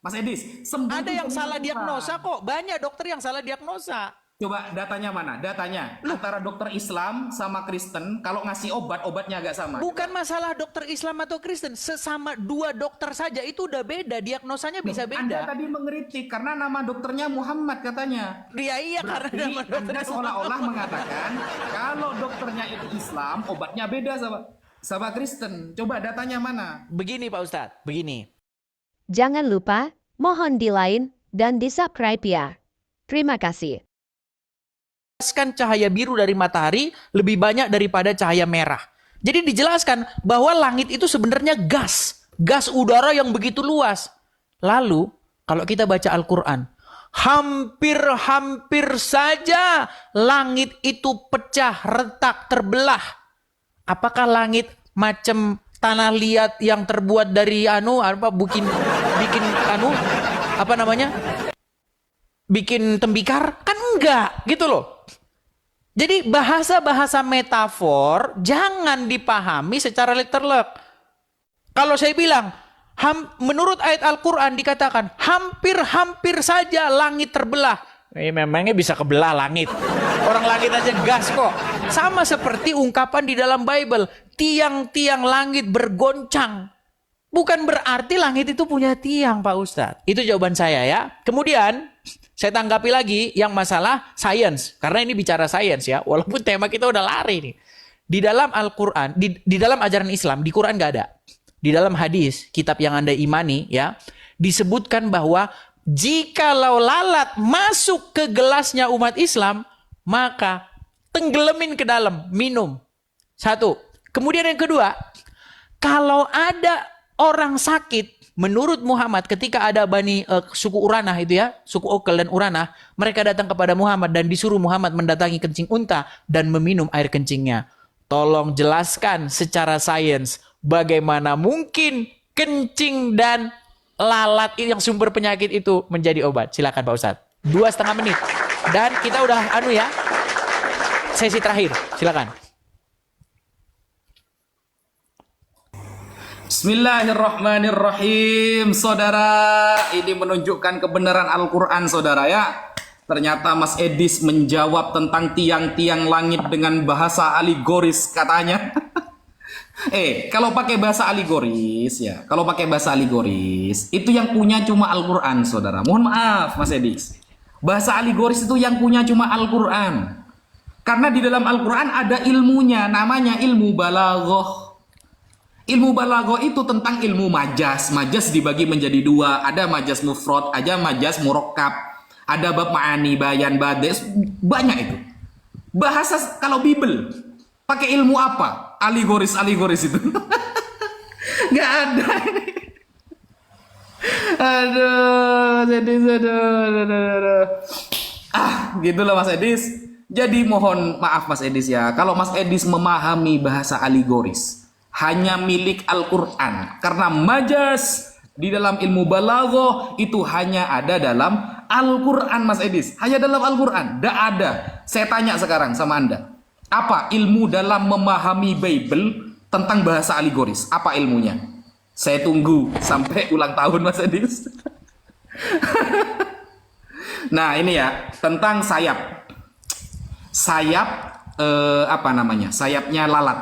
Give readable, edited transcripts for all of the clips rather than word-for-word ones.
Mas Edis, sembuh Ada itu yang salah semua. diagnosa kok. Banyak dokter yang salah diagnosa. Coba datanya mana? Datanya antara dokter Islam sama Kristen, kalau ngasih obat, obatnya agak sama. Bukan masalah dokter Islam atau Kristen. Sesama dua dokter saja itu udah beda. Diagnosanya bisa Anda beda. tadi mengeritik karena nama dokternya Muhammad katanya. Iya karena Berarti nama Anda dokternya seolah-olah mengatakan kalau dokternya itu Islam, obatnya beda sama Kristen. Coba datanya mana? Begini Pak Ustadz, begini. Jangan lupa, mohon di like dan di subscribe ya. Terima kasih. Jelaskan cahaya biru dari matahari lebih banyak daripada cahaya merah. Jadi dijelaskan bahwa langit itu sebenarnya gas udara yang begitu luas. Lalu kalau kita baca Al-Quran, hampir saja langit itu pecah, retak, terbelah. Apakah langit macam tanah liat yang terbuat dari bikin tembikar? Kan enggak, gitu loh. Jadi bahasa-bahasa metafor jangan dipahami secara literal. Kalau saya bilang, menurut ayat Al-Quran dikatakan, hampir saja langit terbelah. Memangnya bisa kebelah langit? Orang langit aja gas kok. Sama seperti ungkapan di dalam Bible, tiang-tiang langit bergoncang. Bukan berarti langit itu punya tiang, Pak Ustadz. Itu jawaban saya ya. Kemudian, saya tanggapi lagi yang masalah sains. Karena ini bicara sains ya. Walaupun tema kita udah lari nih. Di dalam Al-Quran, di dalam ajaran Islam, di Quran nggak ada. Di dalam hadis, kitab yang Anda imani ya, disebutkan bahwa jikalau lalat masuk ke gelasnya umat Islam, maka tenggelamin ke dalam, minum. Satu. Kemudian yang kedua, kalau ada orang sakit, menurut Muhammad ketika ada suku Uranah itu ya, suku Okal dan Uranah, mereka datang kepada Muhammad dan disuruh Muhammad mendatangi kencing unta dan meminum air kencingnya. Tolong jelaskan secara sains bagaimana mungkin kencing dan lalat yang sumber penyakit itu menjadi obat. Silakan Pak Ustadz. 2,5 menit. Dan kita udah sesi terakhir. Silakan. Bismillahirrahmanirrahim. Saudara, ini menunjukkan kebenaran Al-Quran, saudara ya. Ternyata Mas Edis menjawab tentang tiang-tiang langit dengan bahasa aligoris katanya. Kalau pakai bahasa aligoris ya, itu yang punya cuma Al-Quran, saudara. Mohon maaf, Mas Edis. Bahasa aligoris itu yang punya cuma Al-Quran. Karena di dalam Al-Quran ada ilmunya, namanya ilmu balaghah. Ilmu balaghah itu tentang ilmu majas. Majas dibagi menjadi dua. Ada majas mufrad, ada majas murakkab, ada bab ma'ani, bayan, bades. Banyak itu. Bahasa kalau Bible pakai ilmu apa? Aligoris itu. Nggak ada. Aduh, aduh. Gitulah Mas Edis. Jadi mohon maaf Mas Edis ya. Kalau Mas Edis memahami bahasa aligoris, hanya milik Al-Quran. Karena majas di dalam ilmu balaghah itu hanya ada dalam Al-Quran, Mas Edis. Hanya dalam Al-Quran. Tidak ada. Saya tanya sekarang sama Anda. Apa ilmu dalam memahami Bible tentang bahasa aligoris? Apa ilmunya? Saya tunggu sampai ulang tahun, Mas Edis. Nah ini ya, tentang sayap. Sayapnya lalat.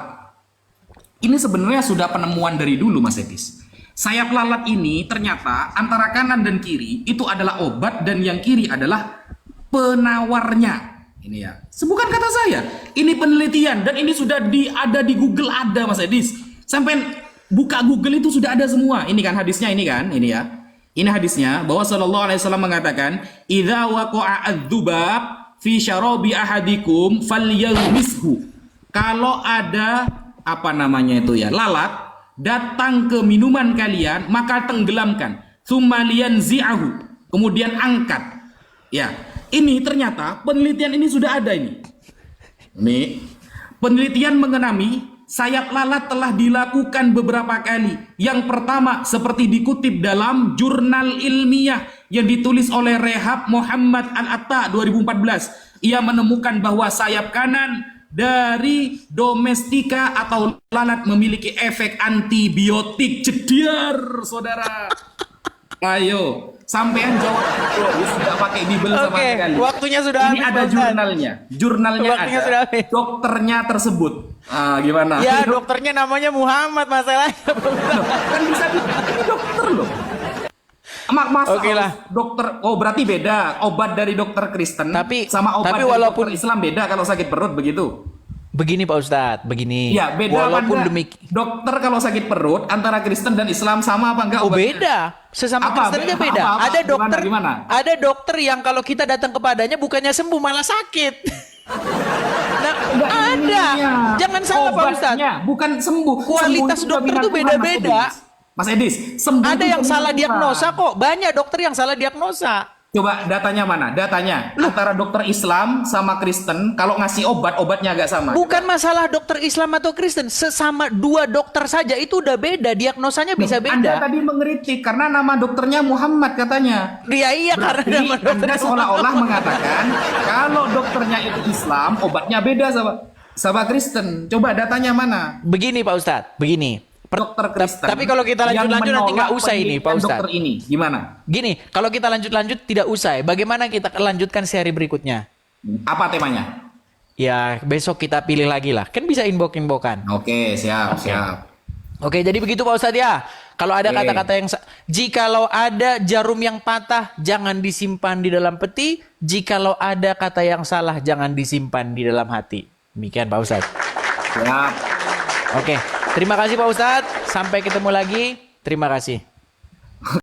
Ini sebenarnya sudah penemuan dari dulu, Mas Edis. Sayap lalat ini ternyata antara kanan dan kiri itu adalah obat dan yang kiri adalah penawarnya. Ini ya, bukan kata saya. Ini penelitian dan ini sudah ada di Google ada, Mas Edis. Sampai buka Google itu sudah ada semua. Ini kan hadisnya ini ya. Ini hadisnya bahwa Shallallahu Alaihi Wasallam mengatakan, "Idza waqa'a adz-dzubab fi syarabi ahadikum falyalmishu." Kalau ada lalat datang ke minuman kalian, maka tenggelamkan. Tsumma liyanzi'ahu, kemudian angkat. Ya, ini ternyata penelitian ini sudah ada ini. Nih, penelitian mengenai sayap lalat telah dilakukan beberapa kali. Yang pertama seperti dikutip dalam jurnal ilmiah yang ditulis oleh Rehab Muhammad Al-Atta 2014. Ia menemukan bahwa sayap kanan dari domestika atau lalat memiliki efek antibiotik. Jedar, saudara. Ayo, Sampean jawab terus, nggak pakai Bible sama Oke, sekali. waktunya sudah Ini habis, ada Pak Ustadz. jurnalnya. Jurnalnya Waktunya ada. sudah habis. Dokternya tersebut. Gimana? Ya, dokternya namanya Muhammad masalahnya. Kan bisa ini dokter loh. Masa Oke lah. dokter, oh berarti beda obat dari dokter Kristen Tapi- sama obat tapi dari walaupun- dokter Islam beda kalau sakit perut begitu. Begini Pak Ustadz, begini. Ya beda Walaupun apa enggak? demikian. Dokter kalau sakit perut antara Kristen dan Islam sama apa enggak Oh obatnya? beda, sesama Apa? Kristen aja Apa? beda. Apa? Ada dokter, Gimana? ada dokter yang kalau kita datang kepadanya bukannya sembuh malah sakit. Nah, Enggak, ada. ininya. Jangan salah Pak Ustadz. Obatnya, bukan sembuh. Kualitas Sembuh itu dokter jaminan tuh Tuhan, beda-beda. Mas Edis, sembuh Ada itu yang jaminan salah Tuhan. diagnosa kok. Banyak dokter yang salah diagnosa. Coba datanya mana? Datanya antara dokter Islam sama Kristen kalau ngasih obatnya agak sama. Bukan masalah dokter Islam atau Kristen, sesama dua dokter saja itu udah beda, diagnosanya bisa Anda beda. tadi mengkritik karena nama dokternya Muhammad katanya. Iya Berarti karena nama Anda dokter seolah-olah mengatakan kalau dokternya itu Islam, obatnya beda sama Kristen. Coba datanya mana? Begini Pak Ustadz, begini. Dokter Kristen. Tapi kalau kita lanjut-lanjut yang nanti nggak menolak usai ini, Pak pendidikan Ustadz. Dokter ini gimana? Gini, kalau kita lanjut-lanjut tidak usai. Bagaimana kita lanjutkan seri berikutnya? Apa temanya? Ya, besok kita pilih lagi lah. Kan bisa inbox-inboxan. Oke, siap. Oke, jadi begitu Pak Ustadz ya. Kalau ada Oke. kata-kata yang jikalau ada jarum yang patah, jangan disimpan di dalam peti. Jikalau ada kata yang salah, jangan disimpan di dalam hati. Demikian Pak Ustadz. Siap. Oke, terima kasih Pak Ustadz. Sampai ketemu lagi. Terima kasih.